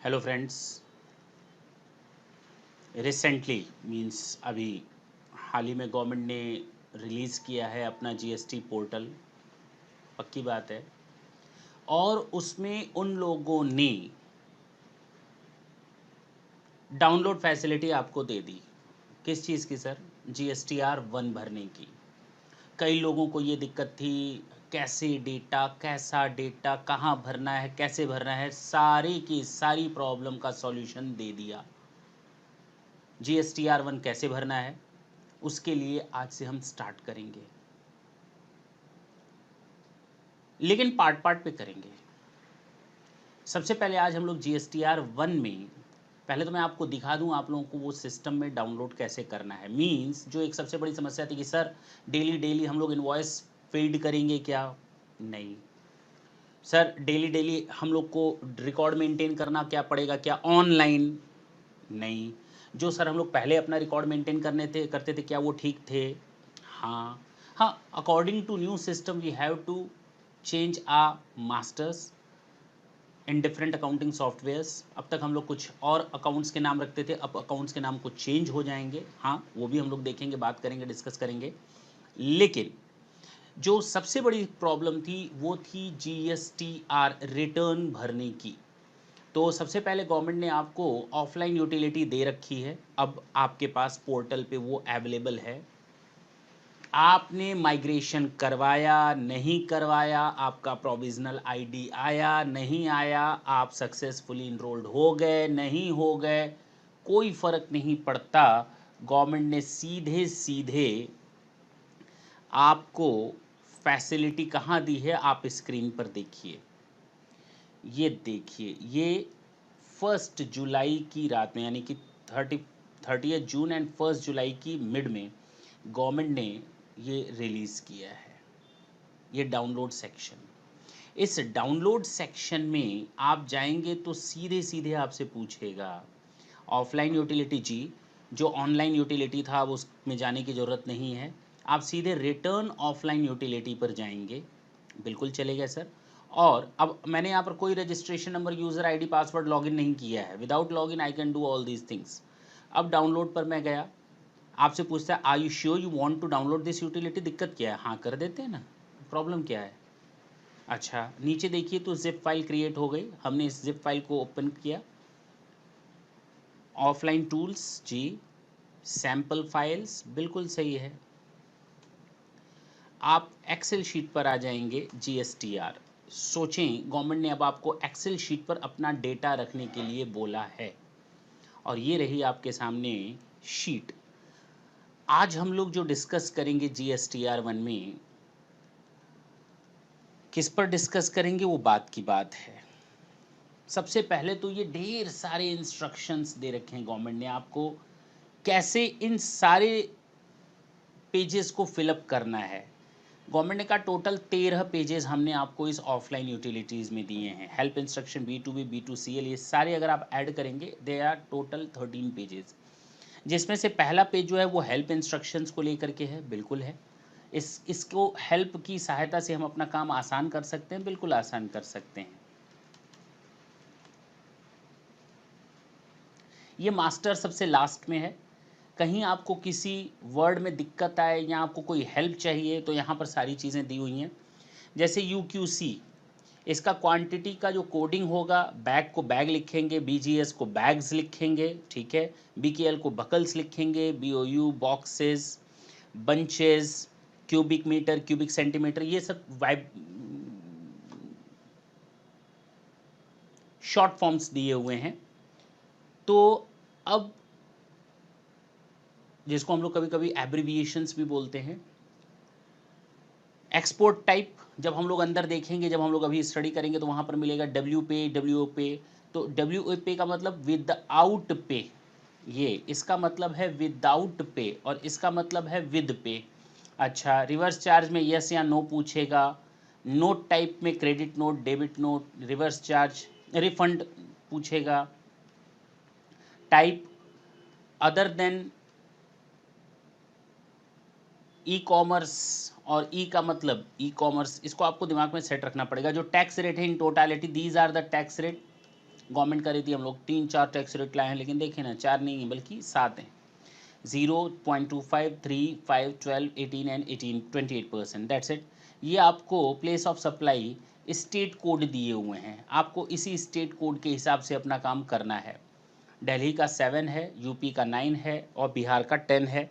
Hello friends. Recently means अभी हाल ही में government ने रिलीज़ किया है अपना जीएसटी पोर्टल। पक्की बात है। और उसमें उन लोगों ने डाउनलोड फैसिलिटी आपको दे दी। किस चीज़ की सर? GSTR 1 भरने की। कई लोगों को ये दिक्कत थी, कैसा डेटा कहाँ भरना है, कैसे भरना है, सारी की सारी प्रॉब्लम का सॉल्यूशन दे दिया। GSTR 1 कैसे भरना है उसके लिए आज से हम स्टार्ट करेंगे, लेकिन पार्ट पार्ट पे करेंगे। सबसे पहले आज हम लोग GSTR 1 में, पहले तो मैं आपको दिखा दूं आप लोगों को वो सिस्टम में डाउनलोड कैसे करना है। मींस जो एक सबसे बड़ी समस्या थी कि सर डेली डेली हम लोग इनवॉइस फीड करेंगे क्या? नहीं सर, डेली डेली हम लोग को रिकॉर्ड मेंटेन करना क्या पड़ेगा क्या ऑनलाइन? नहीं। जो सर हम लोग पहले अपना रिकॉर्ड मेंटेन करते थे क्या वो ठीक थे? हाँ। हाँ, according to new system we have to change a masters in different accounting softwares. अब तक हम लोग कुछ और अकाउंट्स के नाम रखते थे, अब अकाउंट्स के नाम कुछ चेंज हो जाएंगे। हाँ, वो भी हम लोग देखेंगे, बात करेंगे, डिस्कस करेंगे। लेकिन जो सबसे बड़ी प्रॉब्लम थी वो थी GSTR रिटर्न भरने की। तो सबसे पहले गवर्नमेंट ने आपको ऑफलाइन यूटिलिटी दे रखी है, अब आपके पास पोर्टल पे वो अवेलेबल है। आपने माइग्रेशन करवाया नहीं करवाया, आपका प्रोविजनल आईडी आया नहीं आया, आप सक्सेसफुली इनरोल्ड हो गए नहीं हो गए, कोई फ़र्क नहीं पड़ता। गवर्नमेंट ने सीधे सीधे आपको फैसिलिटी कहाँ दी है, आप स्क्रीन पर देखिए। ये देखिए, ये 1 जुलाई की रात में, यानी कि 30 जून एंड 1 जुलाई की मिड में गवर्नमेंट ने ये रिलीज़ किया है, ये डाउनलोड सेक्शन। इस डाउनलोड सेक्शन में आप जाएंगे तो सीधे सीधे आपसे पूछेगा ऑफलाइन यूटिलिटी जी, जो ऑनलाइन यूटिलिटी था अब उसमें जाने की ज़रूरत नहीं है। आप सीधे रिटर्न ऑफलाइन यूटिलिटी पर जाएंगे। बिल्कुल चलेगा सर। और अब मैंने यहाँ पर कोई registration number, user ID, password, login नहीं किया है। Without login I can do all these things. अब डाउनलोड पर मैं गया, आपसे पूछता है are you sure you want to download this utility? दिक्कत क्या है? हाँ कर देते हैं ना, प्रॉब्लम क्या है? अच्छा, नीचे देखिए तो जिप फाइल क्रिएट हो गई। हमने इस जिप फाइल को ओपन किया। ऑफलाइन टूल्स जी, सैम्पल फाइल्स, बिल्कुल सही है। आप एक्सेल शीट पर आ जाएंगे। GSTR, सोचें गवर्नमेंट ने अब आपको एक्सेल शीट पर अपना डेटा रखने के लिए बोला है, और ये रही आपके सामने शीट। आज हम लोग जो डिस्कस करेंगे GSTR 1 में, किस पर डिस्कस करेंगे वो बात की बात है। सबसे पहले तो ये ढेर सारे इंस्ट्रक्शंस दे रखे हैं गवर्नमेंट ने आपको, कैसे इन सारे पेजेस को फिलअप करना है। गवर्नमेंट ने कहा टोटल 13 पेजेस हमने आपको इस ऑफलाइन यूटिलिटीज़ में दिए हैं। हेल्प इंस्ट्रक्शन, B2B, B2CL, ये सारे अगर आप ऐड करेंगे दे आर टोटल 13 पेजेस, जिसमें से पहला पेज जो है वो हेल्प इंस्ट्रक्शंस को लेकर के है। बिल्कुल है। इसको हेल्प की सहायता से हम अपना काम आसान कर सकते हैं, बिल्कुल आसान कर सकते हैं। ये मास्टर सबसे लास्ट में है। कहीं आपको किसी वर्ड में दिक्कत आए या आपको कोई हेल्प चाहिए तो यहाँ पर सारी चीज़ें दी हुई हैं। जैसे UQC, इसका क्वांटिटी का जो कोडिंग होगा, बैग को बैग लिखेंगे, BGS को बैग्स लिखेंगे, ठीक है। BKL को बकल्स लिखेंगे, BOU boxes, bunches, cubic metre, cubic centimetre, ये सब शॉर्ट फॉर्म्स दिए हुए हैं। तो अब जिसको हम लोग कभी कभी एब्रिविएशंस भी बोलते हैं। एक्सपोर्ट टाइप, जब हम लोग अंदर देखेंगे, जब हम लोग अभी स्टडी करेंगे तो वहाँ पर मिलेगा WPA, तो WPA का मतलब विदाउट पे, ये इसका मतलब है विदाउट पे, और इसका मतलब है विद पे। अच्छा, रिवर्स चार्ज में यस या नो पूछेगा। नोट टाइप में credit note, debit note, reverse charge, refund पूछेगा। Type other than e commerce, और ई का मतलब ई कॉमर्स, इसको आपको दिमाग में सेट रखना पड़ेगा। जो टैक्स रेट है in totality, these are the tax rate. Government कर रही थी हम लोग 3-4 टैक्स रेट लाए हैं, लेकिन देखें ना 4 नहीं है बल्कि 7 हैं। 0.25, 3, 5, 12, 18 एंड 18, 28%, दैट्स इट। ये आपको place of supply state code दिए हुए हैं, आपको इसी स्टेट कोड के हिसाब से अपना काम करना है। दिल्ली का 7 है, यूपी का 9 है और बिहार का 10 है,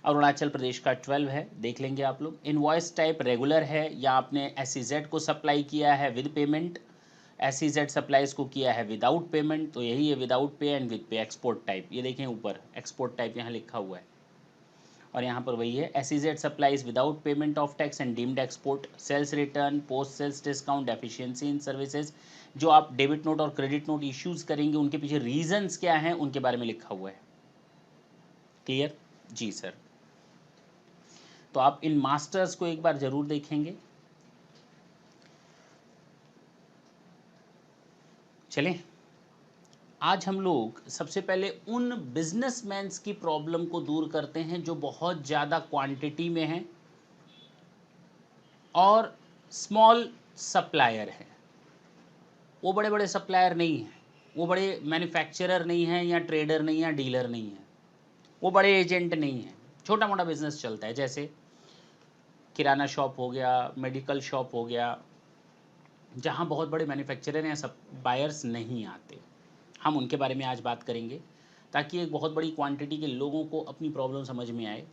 अरुणाचल प्रदेश का 12 है, देख लेंगे आप लोग। इनवॉइस टाइप रेगुलर है या आपने एसईजेड को सप्लाई किया है विद पेमेंट, एसईजेड सप्लाईज को किया है विदाउट पेमेंट, तो यही है विदाउट पे एंड विद पे। एक्सपोर्ट टाइप ये देखें ऊपर एक्सपोर्ट टाइप यहाँ लिखा हुआ है और यहाँ पर वही है SEZ supplies without payment of tax and deemed export. Sales return, post sales discount, efficiency in services, जो आप डेबिट नोट और क्रेडिट नोट इश्यूज करेंगे उनके पीछे रीजंस क्या हैं उनके बारे में लिखा हुआ है। क्लियर? जी सर। तो आप इन मास्टर्स को एक बार जरूर देखेंगे। चलें, आज हम लोग सबसे पहले उन बिजनेसमैन्स की प्रॉब्लम को दूर करते हैं जो बहुत ज़्यादा क्वांटिटी में हैं और स्मॉल सप्लायर हैं। वो बड़े बड़े सप्लायर नहीं हैं, वो बड़े मैन्युफैक्चरर नहीं हैं या ट्रेडर नहीं या डीलर नहीं हैं, वो बड़े एजेंट नहीं हैं, छोटा मोटा बिजनेस चलता है, जैसे किराना शॉप हो गया, मेडिकल शॉप हो गया, जहाँ बहुत बड़े मैन्युफैक्चरर या सब बायर्स नहीं आते। हम उनके बारे में आज बात करेंगे ताकि एक बहुत बड़ी क्वांटिटी के लोगों को अपनी प्रॉब्लम समझ में आए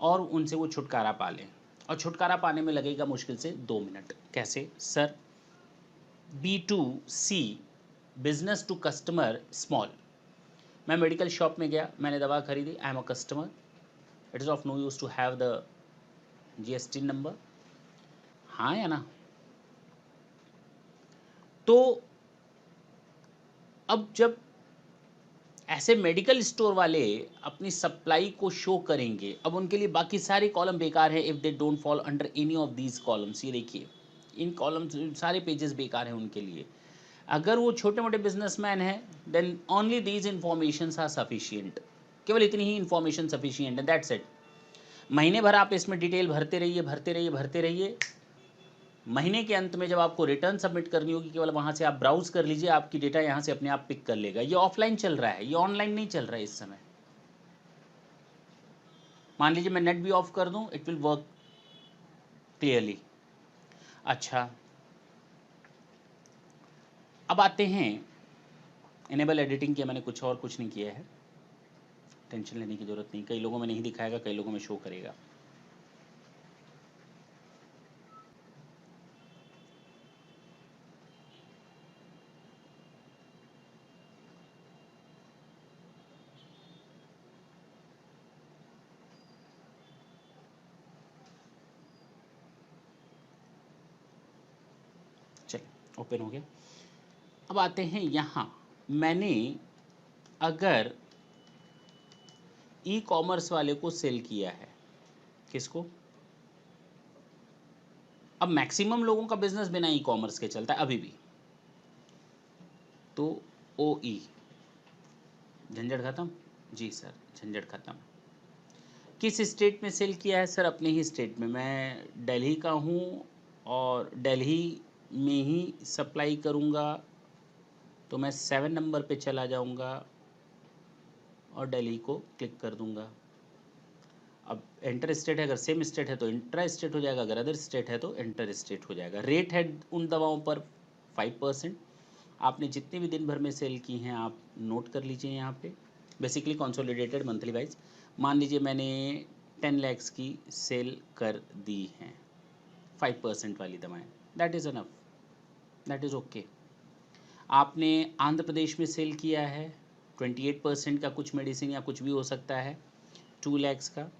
और उनसे वो छुटकारा पा लें। और छुटकारा पाने में लगेगा मुश्किल से 2 मिनट। कैसे sir? B2C, business to customer small. मैं मेडिकल शॉप में गया, मैंने दवा खरीदी, I am a customer, it is of no use to have the GST number, हाँ या ना? तो अब जब ऐसे मेडिकल स्टोर वाले अपनी सप्लाई को शो करेंगे, अब उनके लिए बाकी सारे कॉलम बेकार हैं if they don't fall under any of these columns. ये देखिए इन कॉलम्स सारे पेजेस बेकार हैं उनके लिए। अगर वो छोटे मोटे बिजनेसमैन हैं then only these informations are sufficient, केवल इतनी ही इंफॉर्मेशन सफिशिएंट है, दैट्स इट। महीने भर आप इसमें डिटेल भरते रहिए भरते रहिए भरते रहिए, महीने के अंत में जब आपको रिटर्न सबमिट करनी होगी केवल वहाँ से आप ब्राउज कर लीजिए, आपकी डेटा यहाँ से अपने आप पिक कर लेगा। ये ऑफलाइन चल रहा है, ये ऑनलाइन नहीं चल रहा है इस समय। मान लीजिए मैं नेट भी ऑफ कर दूं, इट विल वर्क क्लियरली। अच्छा, अब आते हैं इनेबल एडिटिंग किया मैंने, कुछ नहीं किया है, टेंशन लेने की जरूरत नहीं। कई लोगों में नहीं दिखाएगा, कई लोगों में शो करेगा। चलिए ओपन हो गया। अब आते हैं यहाँ, मैंने अगर ई कॉमर्स वाले को सेल किया है, किसको? अब मैक्सिमम लोगों का बिजनेस बिना ई कॉमर्स के चलता है अभी भी, तो OE, झंझट खत्म। जी सर, झंझट खत्म। किस स्टेट में सेल किया है सर? अपने ही स्टेट में। मैं दिल्ली का हूँ और दिल्ली में ही सप्लाई करूँगा, तो मैं 7 नंबर पे चला जाऊँगा और दिल्ली को क्लिक कर दूँगा। अब इंटर स्टेट है, अगर सेम स्टेट है तो इंट्रा स्टेट हो जाएगा, अगर अदर स्टेट है तो इंटर स्टेट हो जाएगा। रेट है उन दवाओं पर 5%। आपने जितने भी दिन भर में सेल की हैं आप नोट कर लीजिए यहाँ पे, बेसिकली कंसोलिडेटेड मंथली वाइज। मान लीजिए मैंने 10 लैक्स की सेल कर दी हैं 5% वाली दवाएं, that is enough, that is okay. आपने आंध्र प्रदेश में सेल किया है 28% का कुछ मेडिसिन या कुछ भी हो सकता है, 2 लैक्स का,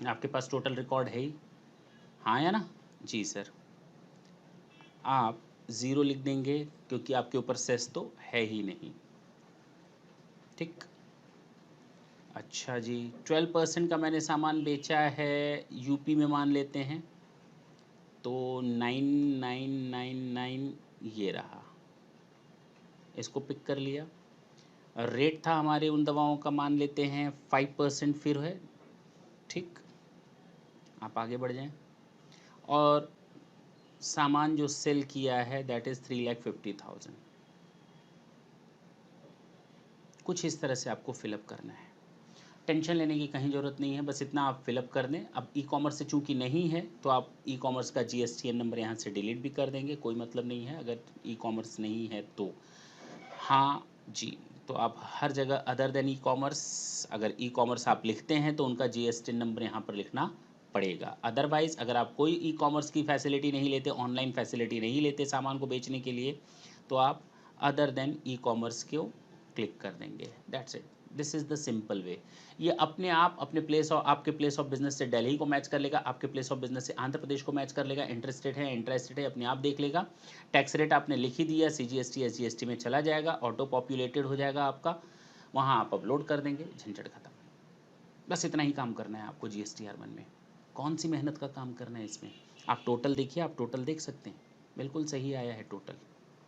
आपके पास टोटल रिकॉर्ड है ही, हाँ या ना? जी सर। आप ज़ीरो लिख देंगे क्योंकि आपके ऊपर सेस तो है ही नहीं, ठीक। अच्छा जी, 12% का मैंने सामान बेचा है यूपी में, मान लेते हैं, तो 9999 ये रहा, इसको पिक कर लिया। रेट था हमारे उन दवाओं का, मान लेते हैं 5% फिर है, ठीक। आप आगे बढ़ जाएं। और सामान जो सेल किया है दैट इज़ 3,50,000, कुछ इस तरह से आपको फिलअप करना है। टेंशन लेने की कहीं ज़रूरत नहीं है, बस इतना आप फिलअप कर दें। अब ई कॉमर्स से चूँकि नहीं है तो आप ई कॉमर्स का जीएसटीएन नंबर यहाँ से डिलीट भी कर देंगे, कोई मतलब नहीं है अगर ई कॉमर्स नहीं है तो। हाँ जी, तो आप हर जगह अदर देन ई कॉमर्स, अगर ई कॉमर्स आप लिखते हैं तो उनका जीएसटीएन नंबर यहाँ पर लिखना पड़ेगा। अदरवाइज़ अगर आप कोई ई कॉमर्स की फैसिलिटी नहीं लेते, ऑनलाइन फैसिलिटी नहीं लेते सामान को बेचने के लिए, तो आप अदर देन ई कॉमर्स को क्लिक कर देंगे। That's it, this is the simple way. ये अपने आप अपने प्लेस ऑफ आपके प्लेस ऑफ बिजनेस से दिल्ली को मैच कर लेगा, आपके प्लेस ऑफ बिजनेस से आंध्र प्रदेश को मैच कर लेगा, इंटरेस्टेड है इंटरेस्टेड है अपने आप देख लेगा। टैक्स रेट आपने लिख ही दिया, सीजीएसटी एसजीएसटी में चला जाएगा, ऑटो पॉपुलेटेड हो जाएगा आपका, वहाँ आप अपलोड कर देंगे, झंझट खत्म। बस इतना ही काम करना है आपको GSTR1 में। कौन सी मेहनत का काम करना है इसमें? आप टोटल देखिए, आप टोटल देख सकते हैं, बिल्कुल सही आया है टोटल।